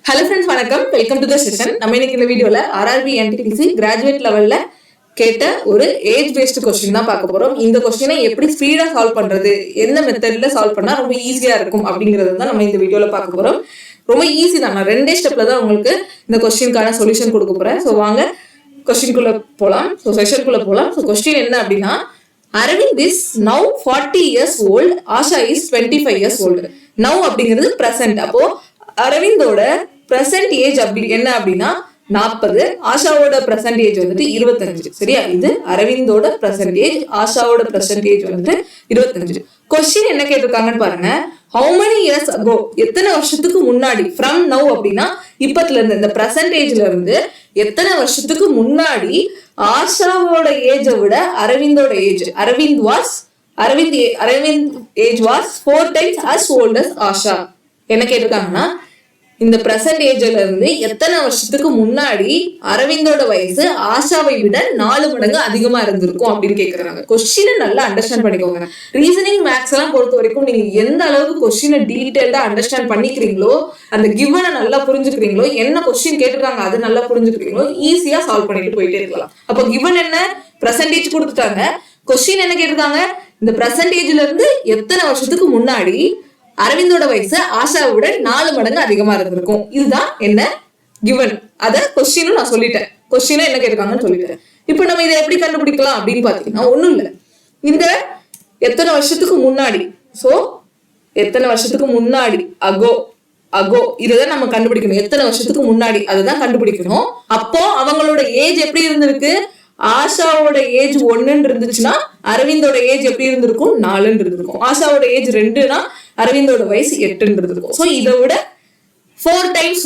Hello friends, வணக்கம். Welcome to the session. நம்ம இன்னைக்கு இந்த வீடியோல ஆர்ஆர்பி என்டிபிசி கிராஜுவேட் லெவல்ல கேட்ட ஒரு ஏஜ் பேஸ்ட் கொஸ்டின் தான் பார்க்க போறோம். இந்த கொஸ்டினை எப்படி ஸ்பீடா சால்வ் பண்றது, எந்த மெத்தட்ல சால்வ் பண்ணா ரொம்ப ஈஸியா இருக்கும் அப்படிங்கறது தான் நம்ம இந்த வீடியோல பார்க்க போறோம். ரொம்ப ஈஸி தான். நான் 2 ஸ்டெப்ல தான் உங்களுக்கு இந்த கொஸ்டினுக்கான சொல்யூஷன் கொடுக்க போறேன். ஸோ வாங்க கொஸ்டின்குள்ள போலாம். ஸோ செஷனுக்குள்ள போலாம். ஸோ கொஸ்டின் என்ன அப்படின்னா, Aravind is now 40 years old, Asha is 25 years old. Now அப்படிங்கிறது பிரசன்ட். அப்போ அரவிந்தோட பிரசன்ட் ஏஜ் அப்படி என்ன அப்படின்னா 40, ஆஷாவோட பிரசன்ட் ஏஜ் வந்துட்டு 25. சரியா? இது அரவிந்தோட பிரசன்ட் ஏஜ், ஆஷாவோட பிரசன்ட் ஏஜ் வந்துட்டு 25. கொஸ்டின் என்ன கேட்டிருக்காங்கன்னு பாருங்க. how many years ago, எத்தனை வருஷத்துக்கு முன்னாடி, from now அப்படின்னா இப்பத்துல இருந்து, இந்த பிரசன்ட் ஏஜ்ல இருந்து எத்தனை வருஷத்துக்கு முன்னாடி ஆஷாவோட ஏஜை விட அரவிந்தோட age, Aravind age was 4 times as old as Asha. என்ன கேட்டிருக்காங்கன்னா, இந்த பிரசன்ட் ஏஜ்ல இருந்து எத்தனை வருஷத்துக்கு முன்னாடி அரவிந்தோட வயசு ஆஷாவை விட 4 மடங்கு அதிகமா இருந்திருக்கும் அப்படின்னு கேக்குறாங்க. கொஸ்டினை நல்லா அண்டர்ஸ்டாண்ட் பண்ணிக்கோங்க. ரீசனிங் மேக்ஸ் எல்லாம் பொறுத்த வரைக்கும் நீங்க எந்த அளவுக்கு கொஸ்டினை டீடைல்டா அண்டர்ஸ்டாண்ட் பண்ணிக்கிறீங்களோ, அந்த கிவனை நல்லா புரிஞ்சுக்கிறீங்களோ, என்ன கொஸ்டின் கேட்டிருக்காங்க அது நல்லா புரிஞ்சுக்கிறீங்களோ, ஈஸியா சால்வ் பண்ணிட்டு போயிட்டே இருக்கலாம். அப்போ கிவன் என்ன, பிரசன்டேஜ் கொடுத்துட்டாங்க. கொஸ்டின் என்ன கேட்டிருக்காங்க, இந்த பிரசன்டேஜ்ல இருந்து எத்தனை வருஷத்துக்கு முன்னாடி அரவிந்தோட வயசு ஆஷாவை விட 4 மடங்கு அதிகமா இருந்திருக்கும். இதுதான் என்ன கிவன். அத கொஸ்டினும் நான் சொல்லிட்டேன். கொஸ்டினா என்ன கேட்டிருக்காங்கன்னு சொல்லிட்டேன். இப்போ நம்ம இதை எப்படி கண்டுபிடிக்கலாம் அப்படின்னு பாத்தீங்கன்னா, ஒண்ணும் இல்ல, இந்த எத்தனை வருஷத்துக்கு முன்னாடி, சோ எத்தனை வருஷத்துக்கு முன்னாடி, அகோ இதுதான் நம்ம கண்டுபிடிக்கணும். எத்தனை வருஷத்துக்கு முன்னாடி அதுதான் கண்டுபிடிக்கணும். அப்போ அவங்களோட ஏஜ் எப்படி இருந்திருக்கு, ஆஷாவோட ஏஜ் 1 இருந்துச்சுன்னா அரவிந்தோட ஏஜ் எப்படி இருந்திருக்கும், 4 இருந்திருக்கும். ஆஷாவோட ஏஜ் 2னா அரவிந்தோட வயசு 8 இருந்திருக்கும். சோ இதை விட 4 times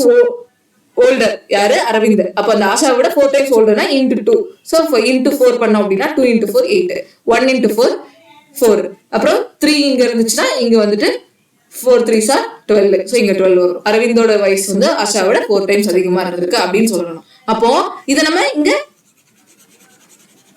ஓல்டர் யாரு, அரவிந்த். அப்ப அந்த ஆஷாவை விட 4 times ஓல்டர்னா into 2. சோ into 4 பண்ணோம் அப்படின்னா 2 into 4 8, 1 into 4 4. அப்புறம் 3 இங்க இருந்துச்சுன்னா இங்க வந்துட்டு 4 3s are 12. சோ இங்க 12 வரும். அரவிந்தோட வயசு வந்து ஆஷாவை விட 4 times அதிகமா இருந்திருக்கு அப்படின்னு சொல்லணும். அப்போ இதை நம்ம இங்க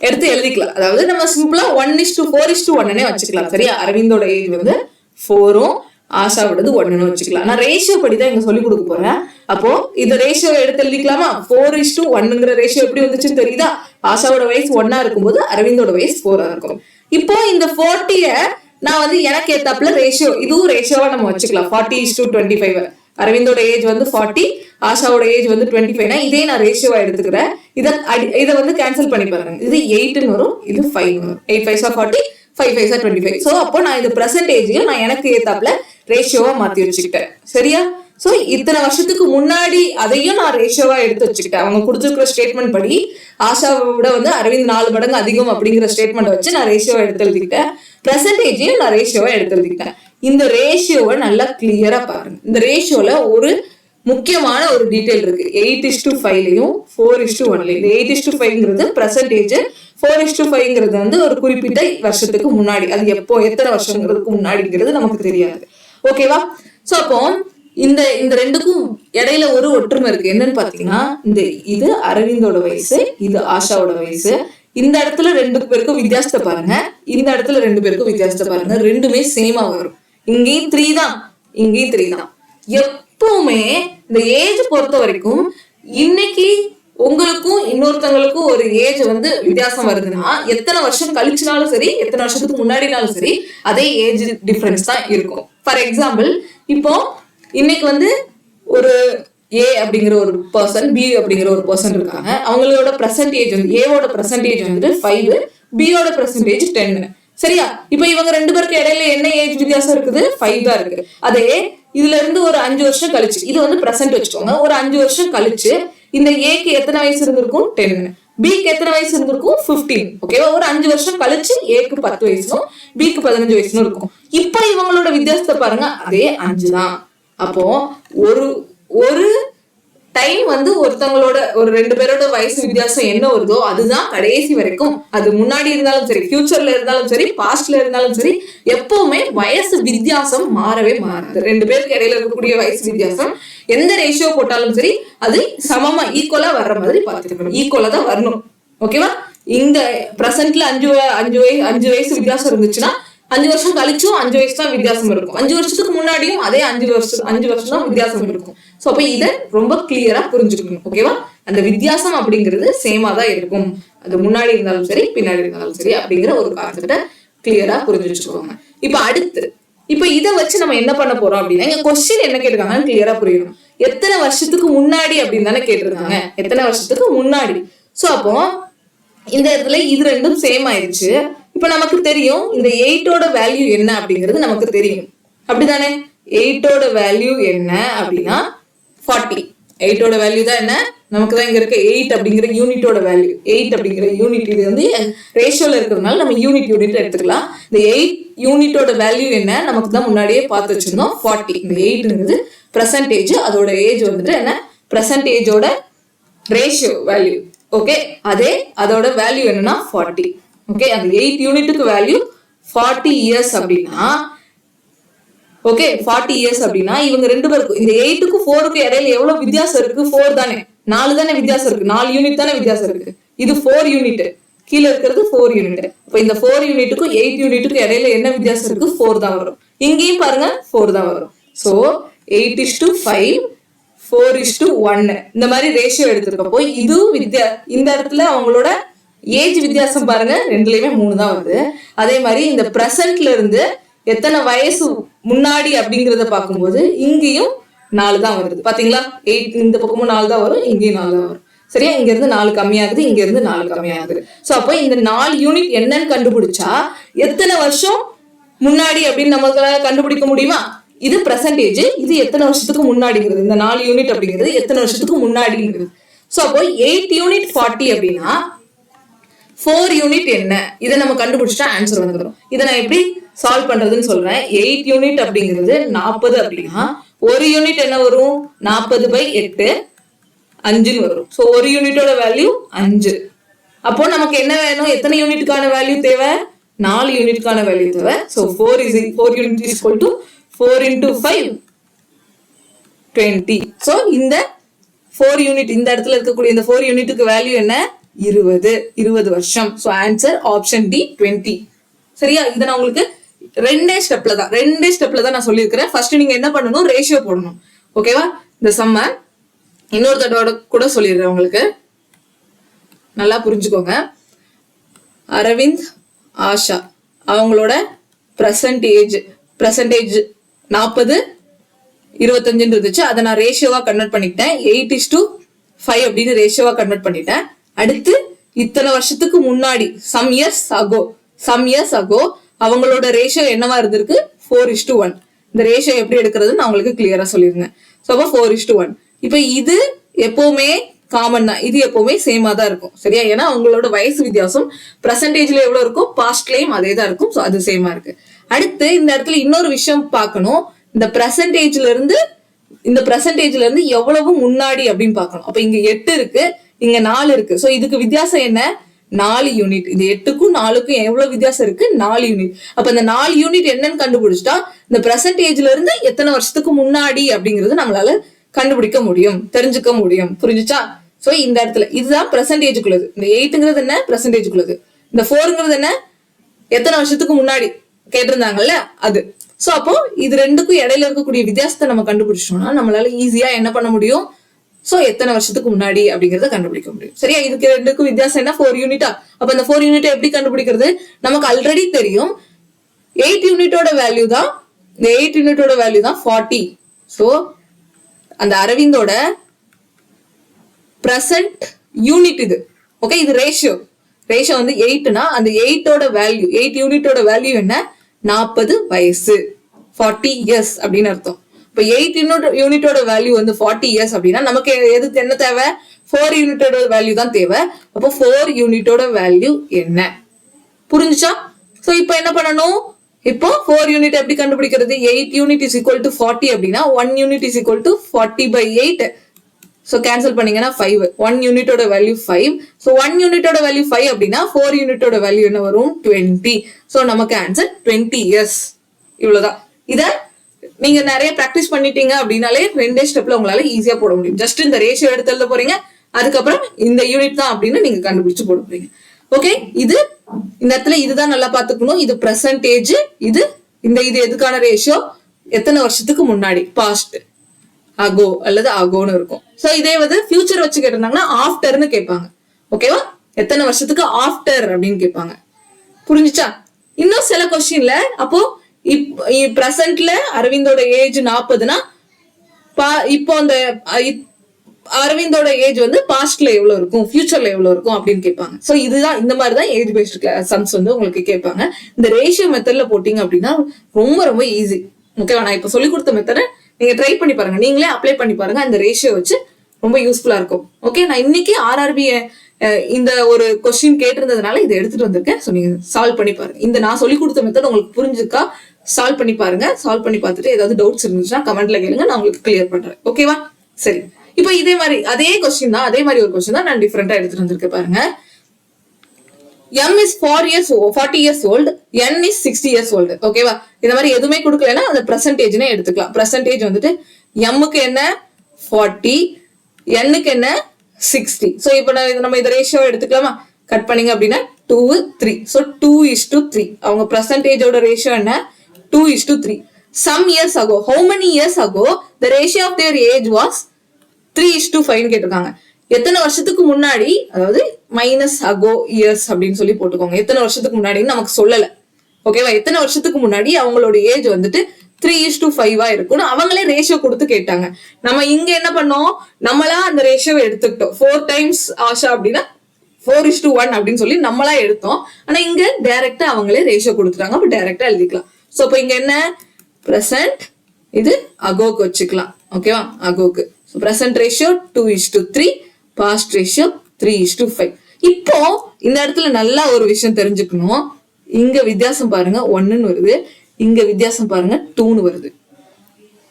எடுத்து எழுதிக்கலாம். அதாவது நம்ம சிம்பிளா 1:4:1 வச்சுக்கலாம். சரியா? அரவிந்தோட ஏஜ் வந்து 4ம் ஆஷாவோடது 1ன்னு வச்சுக்கலாம். நான் ரேஷியோ படிதான் இங்க சொல்லி கொடுக்க போறேன். அப்போ இந்த ரேஷியோ எடுத்து எழுதிக்கலாமா? 4:1ங்கிற ரேஷியோ எப்படி வந்துச்சுன்னு தெரியுதா? ஆஷாவோட வயசு 1 இருக்கும்போது அரவிந்தோட வயசு 4 இருக்கும். இப்போ இந்த 40 நான் வந்து எனக்கு ஏத்தாப்புல ரேஷியோ, இதுவும் ரேஷியோவா நம்ம வச்சுக்கலாம். 40:25. அரவிந்தோட ஏஜ் வந்து 40, ஆஷாவோட ஏஜ் வந்து 25னா இதே நான் ரேஷியோவா எடுத்துக்கிறேன். இதை வந்து கேன்சல் பண்ணி பாருங்க. இது 8ன்னு வரும், இது 5 வரும். 8 5s are 40, 5 5s are 25. So அப்போ நான் இந்த பிரசன்டேஜையும் நான் எனக்கு ஏத்தாப்புல ரேஷியோவா மாத்தி வச்சுக்கிட்டேன். சரியா? சோ இத்தனை வருஷத்துக்கு முன்னாடி அதையும் நான் ரேஷியோவா எடுத்து வச்சுக்கிட்டேன். அவங்க கொடுத்துருக்கிற ஸ்டேட்மெண்ட் படி ஆஷாவை விட வந்து அரவிந்த் 4 மடங்கு அதிகம் அப்படிங்கிற ஸ்டேட்மெண்ட் வச்சு நான் ரேஷியோவா எடுத்து எழுதிக்கிட்டேன். பிரசன்டேஜையும் நான் ரேஷியோவா எடுத்து எழுதிக்கிட்டேன். இந்த ரேஷியோவை நல்லா கிளியரா பாருங்க. இந்த ரேஷியோல ஒரு முக்கியமான ஒரு டீடைல் இருக்கு. 8:5லையும் 4:1. இந்த 8:5ங்கிறது பிரசன்டேஜ், 4:5ங்கிறது வந்து ஒரு குறிப்பிட்ட வருஷத்துக்கு முன்னாடி. அது எப்போ, எத்தனை வருஷங்கிறதுக்கு முன்னாடிங்கிறது நமக்கு தெரியாது. ஓகேவா? சோ அப்போ இந்த ரெண்டுக்கும் இடையில ஒரு ஒற்றுமை இருக்கு. என்னன்னு பாத்தீங்கன்னா, இது அரவிந்தோட வயசு, இது ஆஷாவோட வயசு. இந்த இடத்துல 2 பேருக்கும் வித்தியாசத்தை பாருங்க, இந்த இடத்துல 2 பேருக்கும் வித்தியாசத்தை பாருங்க. ரெண்டுமே சேமா வரும். இங்கேயும் 3 தான், இங்கேயும் 3 தான். எப்பவுமே இந்த ஏஜ் பொறுத்த வரைக்கும் இன்னைக்கு உங்களுக்கும் இன்னொருத்தவங்களுக்கும் ஒரு ஏஜ் வந்து வித்தியாசம் வருதுன்னா, எத்தனை வருஷம் கழிச்சுனாலும் சரி, எத்தனை வருஷத்துக்கு முன்னாடினாலும் சரி, அதே ஏஜ் டிஃபரன்ஸ் தான் இருக்கும். ஃபார் எக்ஸாம்பிள், இப்போ இன்னைக்கு வந்து ஒரு ஏ அப்படிங்கிற ஒரு பர்சன், பி அப்படிங்கிற ஒரு பர்சன் இருக்காங்க. அவங்களோட பிரசன்டேஜ் வந்து ஏவோட பிரசன்டேஜ் வந்து 5, பியோட பிரசன்டேஜ் 10. சரியா? இப்ப இவங்க 2 பேருக்கு இடையில என்ன ஏஜ் வித்தியாசம் இருக்குது, 5 தான் இருக்கு. அதே இதுல இருந்து ஒரு 5 வருஷம் கழிச்சு, இது வந்து பிரசன்ட் வச்சுக்கோங்க, ஒரு 5 வருஷம் கழிச்சு இந்த ஏக்கு எத்தனை வயசு இருந்திருக்கும், 10. பிக்கு எத்தனை வயசு இருந்திருக்கும், 15. ஓகேவா? ஒரு 5 வருஷம் கழிச்சு ஏக்கு 10 வயசும் பிக்கு 15 வயசும் இருக்கும். இப்ப இவங்களோட வித்தியாசத்தை பாருங்க, அதே 5 தான். அப்போ ஒரு டைம் வந்து ஒருத்தவங்களோட ஒரு 2 பேரோட வயசு வித்தியாசம் என்ன வருதோ அதுதான் கடைசி வரைக்கும். அது முன்னாடி இருந்தாலும் சரி, ஃபியூச்சர்ல இருந்தாலும் சரி, பாஸ்ட்ல இருந்தாலும் சரி, எப்பவுமே வயசு வித்தியாசம் மாறவே மாறாது. 2 பேருக்கு இடையில இருக்கக்கூடிய வயசு வித்தியாசம் எந்த ரேஷியோ போட்டாலும் சரி அது சமமா ஈக்குவலா வர்ற மாதிரி பார்த்துக்கணும். ஈக்குவலா தான் வரணும். ஓகேவா? இந்த பிரசன்ட்ல 5 வயசு வித்தியாசம் இருந்துச்சுன்னா 5 வருஷம் கழிச்சும் 5 வயசு தான் வித்தியாசம் இருக்கும், 5 வருஷத்துக்கு முன்னாடியும் அதே 5 வருஷம் தான் வித்தியாசம் இருக்கும். சோ அப்ப இதை ரொம்ப கிளியரா புரிஞ்சுக்கணும். ஓகேவா? அந்த வித்தியாசம் அப்படிங்கிறது சேமா தான் இருக்கும், அது முன்னாடி இருந்தாலும் சரி பின்னாடி இருந்தாலும் சரி அப்படிங்கிற ஒரு கான்செப்டை கிளியரா புரிஞ்சு வச்சுக்கோங்க. இப்ப அடுத்து இப்ப இதை வச்சு நம்ம என்ன பண்ண போறோம் அப்படின்னா, இங்க கொஸ்டின் என்ன கேட்டிருக்காங்கன்னு கிளியரா புரியணும். எத்தனை வருஷத்துக்கு முன்னாடி அப்படின்னு தானே கேட்டிருக்காங்க, எத்தனை வருஷத்துக்கு முன்னாடி. சோ அப்போ இந்த இடத்துல இது ரெண்டும் சேம் ஆயிடுச்சு. இப்ப நமக்கு தெரியும் இந்த 8ஓட வேல்யூ என்ன அப்படிங்கிறது நமக்கு தெரியும், அப்படிதானே? 8ஓட வேல்யூ என்ன அப்படின்னா 40. 8ஓட வேல்யூ தான் என்ன, நமக்கு தான் இங்க இருக்க 8 அப்படிங்கிற யூனிட்டோட வேல்யூ. 8 அப்படிங்கிற யூனிட் இது வந்து ரேஷியோல இருக்கிறதுனால நம்ம யூனிட் எடுத்துக்கலாம். இந்த 8 யூனிட்டோட வேல்யூ என்ன நமக்கு தான் முன்னாடியே பார்த்து வச்சிருந்தோம், 40. இந்த 8ங்கிறது பெர்சன்டேஜ், அதோட ஏஜ் வந்துட்டு என்ன, பெர்சன்டேஜோட ரேஷியோ வேல்யூ. ஓகே, அதோட வேல்யூ என்னன்னா 40. ஓகே, அந்த 8 யூனிட்டுக்கு வேல்யூ 40 இயர்ஸ் அப்படின்னா, ஓகே 40 இயர்ஸ் அப்படின்னா இவங்க ரெண்டு பேருக்கும் இந்த 8க்கும் 4க்கும் இடையில எவ்வளவு வித்தியாசம் இருக்கு? 4 தானே, 4 தானே வித்தியாசம் இருக்கு, 4 யூனிட் தானே வித்தியாசம் இருக்கு. இது 4 யூனிட், கீழே இருக்கிறது 4 யூனிட். அப்ப இந்த 4 யூனிட்டுக்கும் 8 யூனிட்டுக்கும் இடையில என்ன வித்தியாசம் இருக்கு? 4 தான் வரும். இங்கேயும் பாருங்க 4 தான் வரும். சோ 8:5 4:1 இந்த மாதிரி ரேஷியோ எடுத்திருக்கப்போ இது இந்த இடத்துல அவங்களோட ஏஜ் வித்தியாசம் பாருங்க, ரெண்டுலயுமே 3 தான் வருது. அதே மாதிரி இந்த பிரசன்ட்ல இருந்து எத்தனை வயசு முன்னாடி அப்படிங்கறத பார்க்கும்போது இங்கேயும் 4 தான் வருது. பாத்தீங்களா? 8 இந்த பக்கமும் 4 தான் வரும், இங்கேயும் 4 தான் வரும். சரியா? இங்க இருந்து 4 கம்மியாகுது, இங்க இருந்து 4 கம்மியாகுது. சோ அப்போ இந்த 4 யூனிட் என்னன்னு கண்டுபிடிச்சா எத்தனை வருஷம் முன்னாடி அப்படின்னு நமக்கு கண்டுபிடிக்க முடியுமா? இது பெர்சன்டேஜ், இது எத்தனை வருஷத்துக்கு முன்னாடிங்கிறது. இந்த 4 யூனிட் அப்படிங்கிறது எத்தனை வருஷத்துக்கு முன்னாடிங்கிறது. சோ அப்போ 8 யூனிட் 40 அப்படின்னா 4 யூனிட் என்ன, இதை நம்ம கண்டுபிடிச்சா ஆன்சர் வந்துடும். இதை நான் எப்படி சால்வ் பண்றதுன்னு சொல்றேன். 8 யூனிட் அப்படிங்கிறது 40 அப்படின்னா ஒரு யூனிட் என்ன வரும்? 40/8 5 வரும். ஸோ ஒரு யூனிட்டோட வேல்யூ 5. அப்போ நமக்கு என்ன வேணும்? எத்தனை யூனிட்டுக்கான வேல்யூ தேவை? 4 யூனிட்டுக்கான வேல்யூ தேவை. So 4 unit is equal to 4 × 5 20. So இந்த 4 யூனிட் இந்த இடத்துல இருக்கக்கூடிய இந்த 4 யூனிட்டுக்கு வேல்யூ என்ன? 20 வருஷம். So answer option D 20. சரியா? இதை நான் உங்களுக்கு ரெண்டே ஸ்டெப்ல தான் நான் சொல்லியிருக்கிறேன். ஃபர்ஸ்ட் நீங்க என்ன பண்ணணும்? ரேஷியோ போடணும். ஓகேவா? இந்த சம்ம இன்னொரு தடவை கூட சொல்லிடுறேன் உங்களுக்கு, நல்லா புரிஞ்சுக்கோங்க. அரவிந்த் ஆஷா அவங்களோட பிரசன்டேஜ் 40 25 இருந்துச்சு, அதை நான் ரேஷியோவா கன்வெர்ட் பண்ணிட்டேன். 8:5 அப்படின்னு ரேஷியோவா கன்வெர்ட் பண்ணிட்டேன். அடுத்து இத்தனை வருஷத்துக்கு முன்னாடி சம் இயர்ஸ் அகோ அவங்களோட ரேஷியோ என்னவா இருந்திருக்கு? 4:1. இந்த ரேஷியோ எப்படி எடுக்கிறது நான் உங்களுக்கு கிளியரா சொல்லியிருந்தேன். ஸோ அப்போ 4:1. இப்போ இது எப்பவுமே காமன் தான், இது எப்பவுமே சேமா தான் இருக்கும். சரியா? ஏன்னா அவங்களோட வயசு வித்தியாசம் பிரசன்டேஜ்ல எவ்வளவு இருக்கும், பாஸ்ட்லயும் அதே தான் இருக்கும். ஸோ அது சேமா இருக்கு. அடுத்து இந்த இடத்துல இன்னொரு விஷயம் பார்க்கணும். இந்த பிரசன்டேஜ்ல இருந்து எவ்வளவு முன்னாடி அப்படின்னு பார்க்கணும். அப்ப இங்க 8 இருக்கு, இங்க 4 இருக்கு. ஸோ இதுக்கு வித்தியாசம் என்ன? 4 யூனிட். இது 8க்கும் 4க்கும் எவ்வளவு வித்தியாசம் இருக்கு? 4 யூனிட். அப்ப இந்த 4 யூனிட் என்னன்னு கண்டுபிடிச்சிட்டா இந்த பிரசன்டேஜ்ல இருந்து எத்தனை வருஷத்துக்கு முன்னாடி அப்படிங்கறது நம்மளால கண்டுபிடிக்க முடியும், தெரிஞ்சுக்க முடியும். புரிஞ்சுச்சா? சோ இந்த இடத்துல இதுதான் பிரசன்டேஜுக்குள்ளது. இந்த 8ங்கிறது என்ன? பிரசன்டேஜுக்குள்ளது. இந்த 4ங்கிறது என்ன? எத்தனை வருஷத்துக்கு முன்னாடி கேட்டிருந்தாங்கல்ல அது. சோ அப்போ இது ரெண்டுக்கும் இடையில இருக்கக்கூடிய வித்தியாசத்தை நம்ம கண்டுபிடிச்சோம்னா நம்மளால ஈஸியா என்ன பண்ண முடியும்? சோ எத்தனை வருஷத்துக்கு முன்னாடி அப்படிங்கறத கண்டுபிடிக்க முடியும். சரியா? இதுக்கு ரெண்டுக்கும் வித்தியாசம் என்ன? 4 யூனிட்டா. அப்ப இந்த 4 யூனிட் எப்படி கண்டுபிடிக்கிறது? நமக்கு ஆல்ரெடி தெரியும் 8 யூனிட்டோட வேல்யூ தான், இந்த 8 யூனிட்டோட வேல்யூ தான் 40. சோ அந்த அரவிந்தோட பிரசன்ட் யூனிட் இது. ஓகே, இது ரேஷியோ வந்து 8னா அந்த 8 யூனிட்டோட வேல்யூ என்ன? 40 வயசு, 40 இயர்ஸ் அப்படின்னு அர்த்தம். இப்போ 8 யூனிட்டோட வேல்யூ வந்து 40 இயர்ஸ் அப்படின்னா நமக்கு என்ன தேவை? 4 யூனிட்டோட வேல்யூ தான் தேவை. அப்போ 4 யூனிட்டோட வேல்யூ என்ன? புரிஞ்சுச்சா? சோ இப்போ என்ன பண்ணணும்? இப்போ 4 யூனிட் எப்படி கண்டுபிடிக்கிறது? 8 யூனிட் இஸ் ஈக்குவல் டு 40 அப்படின்னா 1 unit is equal to 40/8. So cancel பண்ணீங்கன்னா 5. 1 யூனிட்டோட வேல்யூ 5. ஸோ 1 யூனிட்டோட வேல்யூ 5 அப்படின்னா 4 யூனிட்டோட வேல்யூ என்ன வரும்? 20. ஸோ நமக்கு ஆன்சர் 20 இயர்ஸ். இவ்வளவுதான். இதை நீங்க நிறைய பிராக்டிஸ் பண்ணிட்டீங்க அப்படின்னாலே 2 ஸ்டெப்ல உங்களால ஈஸியா போட முடியும். ஜஸ்ட் இந்த ரேஷியோ எடுத்து எழுத போறீங்க, அதுக்கப்புறம் இந்த யூனிட் தான் அப்படின்னு நீங்க கண்டுபிடிச்சு போட போறீங்க. ஓகே, இது இந்த இடத்துல இதுதான் நல்லா பாத்துக்கணும். இது பெர்சன்டேஜ், இது இது எதுக்கான ரேஷியோ, எத்தனை வருஷத்துக்கு முன்னாடி, பாஸ்ட் அகோ அல்லது அகோன்னு இருக்கும். சோ இதே வந்து ஃபியூச்சர் வச்சு கேட்டிருந்தாங்கன்னா ஆஃப்டர்னு கேட்பாங்க. ஓகேவா? எத்தனை வருஷத்துக்கு ஆஃப்டர் அப்படின்னு கேட்பாங்க. புரிஞ்சுச்சா? இன்னும் சில கொஸ்டின்ல அப்போ பிரசன்ட்ல அரவிந்தோட ஏஜ் 40னா இப்போ அந்த அரவிந்தோட ஏஜ் வந்து பாஸ்ட்ல எவ்வளவு இருக்கும், ஃபியூச்சர்ல எவ்வளவு இருக்கும் அப்படின்னு கேட்பாங்க. சோ இதுதான் இந்த மாதிரி தான் ஏஜ் பேஸ்ட் சம்ஸ் வந்து உங்களுக்கு கேட்பாங்க. இந்த ரேஷியோ மெத்தட்ல போட்டீங்க அப்படின்னா ரொம்ப ரொம்ப ஈஸி. ஓகேவா? நான் இப்ப சொல்லி கொடுத்த மெத்தட நீங்க ட்ரை பண்ணி பாருங்க, நீங்களே அப்ளை பண்ணி பாருங்க. அந்த ரேஷியோ வச்சு ரொம்ப யூஸ்ஃபுல்லா இருக்கும். ஓகே, நான் இன்னைக்கு ஆர்ஆர்பி இந்த ஒரு கொஸ்டின் கேட்டிருந்ததுனால இதை எடுத்துட்டு வந்திருக்கேன். ஸோ நீங்க சால்வ் பண்ணி பாருங்க. இந்த நான் சொல்லி கொடுத்த மெத்தட் உங்களுக்கு புரிஞ்சுக்கா சால்வ் பண்ணி பாருங்க. சால்வ் பண்ணி பார்த்துட்டு ஏதாவது டவுட்ஸ் இருந்துச்சுன்னா கமெண்ட்ல கேளுங்க, நான் உங்களுக்கு கிளியர் பண்றேன். ஓகேவா? சரி, இப்போ இதே மாதிரி அதே கொஸ்டின் தான், அதே மாதிரி ஒரு கொஸ்டின் தான் நான் டிஃபரெண்டா எடுத்துட்டு வந்திருக்கேன் பாருங்க. M is 40 years old, N is 60 years old. ஓகேவா? இந்த மாதிரி எதுவுமே கொடுக்கலன்னா அந்த பெர்சன்டேஜ்னே எடுத்துக்கலாம். பெர்சன்டேஜ் வந்துட்டு M-க்கு என்ன 40, N-க்கு என்ன 60. ஸோ இப்போ நம்ம இந்த ரேஷியோ எடுத்துக்கலாமா? கட் பண்ணீங்க அப்படின்னா 2, 3. ஸோ 2:3. அவங்க பெர்சன்டேஜோட ரேஷியோ என்ன? 2:3. Some years ago, how many years ago the ratio of their age was 3:5 கேட்டிருக்காங்க. எத்தனை வருஷத்துக்கு முன்னாடி, அதாவது மைனஸ் அகோ இயர்ஸ் அப்படின்னு சொல்லி போட்டுக்கோங்க. எத்தனை வருஷத்துக்கு முன்னாடின்னு நமக்கு சொல்லல. ஓகேவா? எத்தனை வருஷத்துக்கு முன்னாடி அவங்களோட ஏஜ் வந்துட்டு 3:5 இருக்கும்னு அவங்களே ரேஷியோ கொடுத்து கேட்டாங்க. நம்ம இங்க என்ன பண்ணோம், நம்மளா அந்த ரேஷியோவை எடுத்துக்கிட்டோம். 4 times ஆஷா அப்படின்னா 4:1 அப்படின்னு சொல்லி நம்மளா எடுத்தோம். ஆனா இங்க டைரக்டா அவங்களே ரேஷியோ கொடுத்துட்டாங்க. அப்ப டைரக்டா எழுதிக்கலாம். சோ அப்ப இங்க என்ன பிரசன்ட், இது அகோக்கு வச்சுக்கலாம். ஓகேவா? அகோக்கு பிரசன்ட் ரேஷியோ 2:3, பாஸ்ட் ரேஷியோ 3:5. இப்போ இந்த இடத்துல நல்லா ஒரு விஷயம் தெரிஞ்சுக்கணும். இங்க வித்தியாசம் பாருங்க 1ன்னு வருது, இங்க வித்தியாசம் பாருங்க 2ன்னு வருது.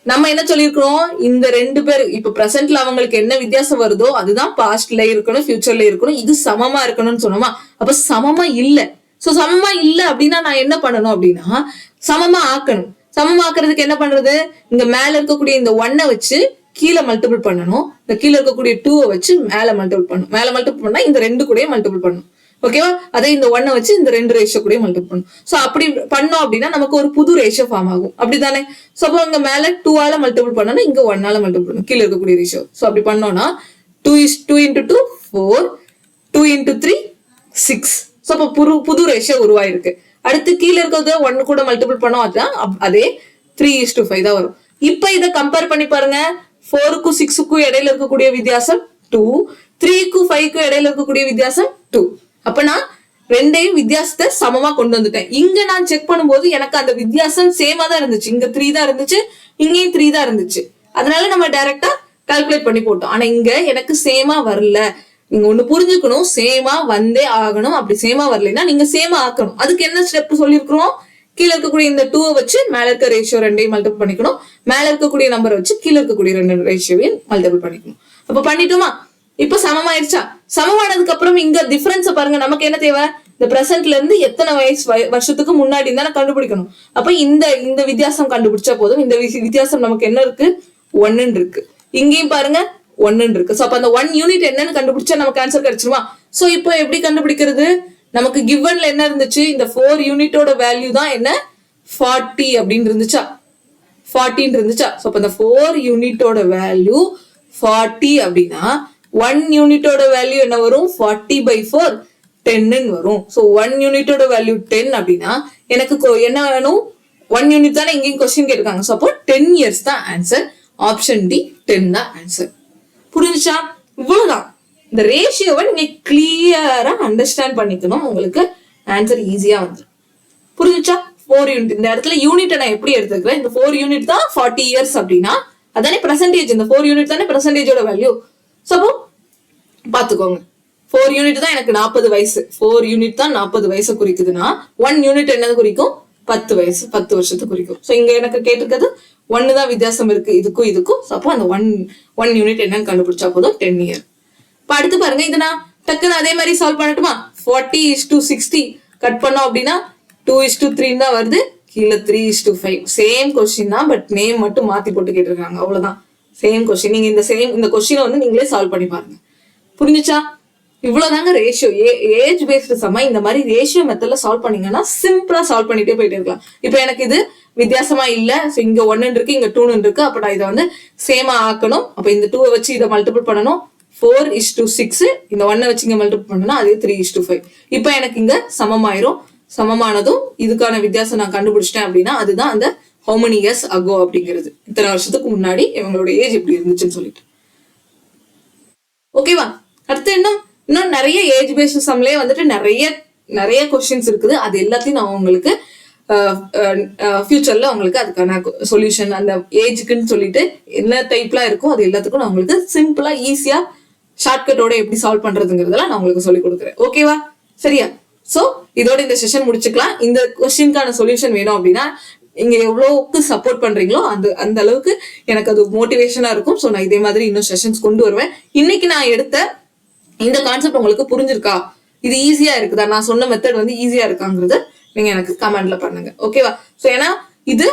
நம்ம என்ன சொல்லிருக்கோம், இந்த ரெண்டு பேர் இப்ப பிரசன்ட்ல அவங்களுக்கு என்ன வித்தியாசம் வருதோ அதுதான் பாஸ்ட்ல இருக்கணும், ஃபியூச்சர்ல இருக்கணும். இது சமமா இருக்கணும்னு சொன்னோமா? அப்ப சமமா இல்ல. சோ சமமா இல்ல அப்படின்னா நான் என்ன பண்ணணும் அப்படின்னா சமமா ஆக்கணும். சமமா ஆக்குறதுக்கு என்ன பண்றது, இங்க மேல இருக்கக்கூடிய இந்த 1-ஐ வச்சு கீழே மல்டிபிள் பண்ணணும், இந்த கீழே இருக்கக்கூடிய 2-ஐ வச்சு மேல மல்டிபிள் பண்ணணும். மேல மல்டிபிள் பண்ணா இந்த 2 கூட மல்டிபிள் பண்ணணும். ஓகேவா? அதே இந்த 1-ஐ வச்சு இந்த 2 ரேஷியோ கூட மல்டிபிள் பண்ணணும். சோ அப்படி பண்ணோம் அப்படின்னா நமக்கு ஒரு புது ரேஷியோ ஃபார்ம் ஆகும். அப்படித்தானே? சோ அப்போ இங்க மேல 2-ஆல மல்டிபிள் பண்ணணும், இங்க 1-ஆல மல்டிபிள் பண்ணணும் கீழே இருக்கக்கூடிய ரேஷியோ. சோ அப்படி பண்ணோம்னா 2 into 2 4, 2 into 3 6. சோ அப்போ புது ரேஷியோ உருவாயிருக்கு. அடுத்து கீழே இருக்கிறத 1 கூட மல்டிபிள் பண்ணோம், அதுதான் அதே 3:5 தான் வரும். இப்ப இதை கம்பேர் பண்ணி பாருங்க. 4க்கும் 6க்கும் இடையில இருக்கக்கூடிய வித்தியாசம் 2, 3க்கும் 5க்கும் இடையில இருக்கக்கூடிய வித்தியாசம் 2. அப்ப நான் ரெண்டையும் வித்தியாசத்தை சமமா கொண்டு வந்துட்டேன். இங்க நான் செக் பண்ணும்போது எனக்கு அந்த வித்தியாசம் சேமா தான் இருந்துச்சு. இங்க 3 தான் இருந்துச்சு, இங்கேயும் 3 தான் இருந்துச்சு. அதனால நம்ம டைரக்டா கால்குலேட் பண்ணி போட்டோம். ஆனா இங்க எனக்கு சேமா வரல. நீங்க ஒண்ணு புரிஞ்சுக்கணும், சேமா வந்தே ஆகணும். அப்படி சேமா வரலைன்னா நீங்க சேமா ஆக்கணும். அதுக்கு என்ன ஸ்டெப் சொல்லிருக்கிறோம், கீழே இருக்கக்கூடிய இந்த 2-ஐ வச்சு மேல இருக்க ரேஷியோ 2-ஐயும் மல்டிபிள் பண்ணிக்கணும், மேல இருக்கக்கூடிய நம்பரை வச்சு கீழே இருக்கக்கூடிய 2 ரேஷியோவையும் மல்டிபிள் பண்ணிக்கணும். அப்ப பண்ணிட்டோமா? இப்ப சமமாயிருச்சா? சமமானதுக்கு அப்புறம் இங்க டிஃபரன்ஸ் பாருங்க. நமக்கு என்ன தேவை, இந்த பிரசன்ட்ல இருந்து எத்தனை வருஷத்துக்கு முன்னாடி தானே கண்டுபிடிக்கணும். அப்ப இந்த வித்தியாசம் கண்டுபிடிச்சா போதும். இந்த வித்தியாசம் நமக்கு என்ன இருக்கு, 1 இருக்கு. இங்கேயும் பாருங்க 1 இருக்கு. சோ அப்ப அந்த 1 யூனிட் என்னன்னு கண்டுபிடிச்சா நமக்கு ஆன்சர் கிடைச்சிருமா? சோ இப்போ எப்படி கண்டுபிடிக்கிறது, நமக்கு கிவன்ல என்ன இருந்துச்சு, இந்த 4 யூனிட்டோட வேல்யூ தான் என்ன 40 அப்படின்னு இருந்துச்சா, 40 இருந்துச்சா? சோ அப்ப இந்த 4 யூனிட்டோட வேல்யூ 40 அப்படின்னா 1 யூனிட்டோட வேல்யூ என்ன வரும், 40/4 10 வரும். சோ 1 யூனிட்டோட வேல்யூ 10 அப்படின்னா எனக்கு என்ன வேணும், 1 யூனிட் தானே இங்கேயும் கொஸ்டின் கேட்டிருக்காங்க. சோ அப்போ 10 இயர்ஸ் தான் ஆன்சர். ஆப்ஷன் டி 10 தான் ஆன்சர். புரிஞ்சுச்சா? இவ்வளவுதான். இந்த ரேஷியோவை நீங்க கிளியரா அண்டர்ஸ்டாண்ட் பண்ணிக்கணும், உங்களுக்கு ஆன்சர் ஈஸியா வந்து. புரிஞ்சுச்சா? 4 யூனிட், இந்த இடத்துல யூனிட் நான் எப்படி எடுத்துக்கிறேன், இந்த 4 யூனிட் தான் 40 இயர்ஸ் அப்படின்னா அதானே பெர்சன்டேஜ், இந்த 4 யூனிட் தானே பெர்சன்டேஜோட வேல்யூ. சோ அப்போ பாத்துக்கோங்க, 4 யூனிட் தான் எனக்கு 40 வயசு. 4 யூனிட் தான் 40 வயசு குறிக்குதுன்னா 1 யூனிட் என்னது குறிக்கும், 10 வயசு, 10 வருஷத்தை குறிக்கும். சோ இங்க எனக்கு கேட்டிருக்கிறது 1 தான் வித்தியாசம் இருக்கு இதுக்கும் இதுக்கும். அப்போ அந்த 1 யூனிட் என்னன்னு கண்டுபிடிச்சா போதும், 10 இயர். இப்ப அடுத்து பாருங்க, இது நான் டக்குன்னு அதே மாதிரி சால்வ் பண்ணட்டுமா? 40:60 கட் பண்ணோம் அப்படின்னா 2:3 தான் வருது, கீழே 3:5. சேம் கொஸ்டின் தான், பட் நேம் மட்டும் மாத்தி போட்டு கேட்டிருக்காங்க, அவ்வளவுதான். Same question. நீங்க இந்த கொஸ்டினை வந்து நீங்களே சால்வ் பண்ணி பாருங்க. புரிஞ்சுச்சா? இவ்வளவுதாங்க ரேஷியோ. ஏஜ் பேஸ்டு சம்ம இந்த மாதிரி ரேஷியோ மெத்தட்ல சால்வ் பண்ணீங்கன்னா சிம்பிளா சால்வ் பண்ணிட்டே போயிட்டே இருக்கலாம். இப்போ எனக்கு இது வித்தியாசமா இல்ல, இங்க 1 இருக்கு, இங்க 2 இருக்கு, அப்ப நான் இதை வந்து சேமா ஆக்கணும். அப்ப இந்த 2 வச்சு இதை மல்டிபிள் பண்ணணும். 4:6. இந்த 1 வச்சு இங்க மல்டிபிள் பண்ணனா அதே 3:5. இப்போ எனக்கு இங்க சமமாயிரும். சமமானதும் இதுக்கான வித்தியாசம் நான் கண்டுபிடிச்சிட்டேன் அப்படின்னா அதுதான் அந்த how many years ago அப்படிங்கிறது. இத்தனை வருஷத்துக்கு முன்னாடி இவங்களோட ஏஜ் எப்படி இருந்துச்சுன்னு சொல்லிட்டு. ஓகேவா? அடுத்து இன்னும் நிறைய ஏஜ் பேஸ்ட் சம்லயே வந்துட்டு நிறைய கொஸ்டின்ஸ் இருக்குது. அது எல்லாத்தையும் நான் உங்களுக்கு ஃபியூச்சர்ல உங்களுக்கு அதுக்கான சொல்யூஷன் அந்த ஏஜுக்குன்னு சொல்லிட்டு என்ன டைப்லாம் இருக்கும் அது எல்லாத்துக்கும் நான் உங்களுக்கு சிம்பிளா ஈஸியா ஷார்ட்கட்டோட எப்படி சால்வ் பண்றதுங்கிறதெல்லாம் நான் உங்களுக்கு சொல்லி கொடுக்குறேன். ஓகேவா? சரியா? சோ இதோட இந்த செஷன் முடிச்சுக்கலாம். இந்த கொஸ்டின்கான சொல்யூஷன் வேணும் அப்படின்னா நீங்க எவ்வளவுக்கு சப்போர்ட் பண்றீங்களோ அந்த அளவுக்கு எனக்கு அது மோட்டிவேஷனா இருக்கும். ஸோ நான் இதே மாதிரி இன்னும் செஷன்ஸ் கொண்டு வருவேன். இன்னைக்கு நான் எடுத்த இந்த கான்செப்ட் உங்களுக்கு புரிஞ்சிருக்கா? இது ஈஸியா இருக்குதா? நான் சொன்ன மெத்தட் வந்து ஈஸியா இருக்காங்கிறது நீங்க எனக்கு கமெண்ட்ல பண்ணுங்க. ஓகேவா? ஸோ ஏன்னா இது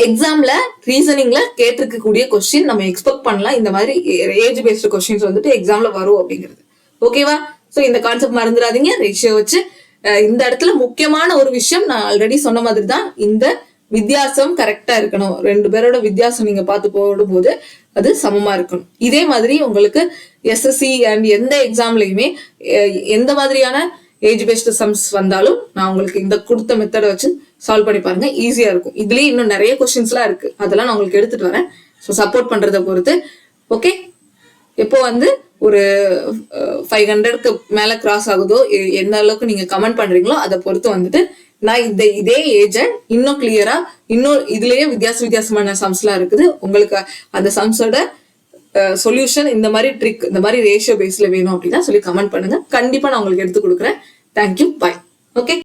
எக்ஸாம்ல ரீசனிங்ல கேட்டிருக்கக்கூடிய கொஸ்டின் நம்ம எக்ஸ்பெக்ட் பண்ணலாம். இந்த மாதிரி ஏஜ் பேஸ்டு கொஸ்டின்ஸ் வந்துட்டு எக்ஸாம்ல வரும் அப்படிங்கிறது. ஓகேவா? ஸோ இந்த கான்செப்ட் மறந்துடாதீங்க. ரேஷியோ வச்சு இந்த இடத்துல முக்கியமான ஒரு விஷயம் நான் ஆல்ரெடி சொன்ன மாதிரி தான், இந்த வித்தியாசம் கரெக்டா இருக்கணும். 2 பேரோட வித்தியாசம் நீங்க பார்த்து போடும்போது அது சமமா இருக்கணும். இதே மாதிரி உங்களுக்கு எஸ்எஸ்சி அண்ட் எந்த எக்ஸாம்லயுமே எந்த மாதிரியான ஏஜ் பேஸ்டு சம்ஸ் வந்தாலும் நான் உங்களுக்கு இந்த கொடுத்த மெத்தடை வச்சு சால்வ் பண்ணி பாருங்க. ஈஸியா இருக்கும். இதுலயே இன்னும் நிறைய கொஸ்டின்ஸ்லாம் இருக்கு, அதெல்லாம் நான் உங்களுக்கு எடுத்துட்டு வரேன். ஸோ சப்போர்ட் பண்றதை பொறுத்து. ஓகே, எப்போ வந்து ஒரு 500க்கு மேல கிராஸ் ஆகுதோ எந்த அளவுக்கு நீங்க கமெண்ட் பண்றீங்களோ அதை பொறுத்து வந்துட்டு நான் இதே ஏஜை இன்னும் கிளியரா இன்னும் இதுலயே வித்தியாசமான சம்ஸ்லாம் இருக்குது. உங்களுக்கு அந்த சம்ஸோட சொல்யூஷன் இந்த மாதிரி ட்ரிக் இந்த மாதிரி ரேஷியோ பேஸ்ல வேணும் அப்படின்னா சொல்லி கமெண்ட் பண்ணுங்க. கண்டிப்பா நான் உங்களுக்கு எடுத்து கொடுக்குறேன். தேங்க்யூ, பாய். ஓகே.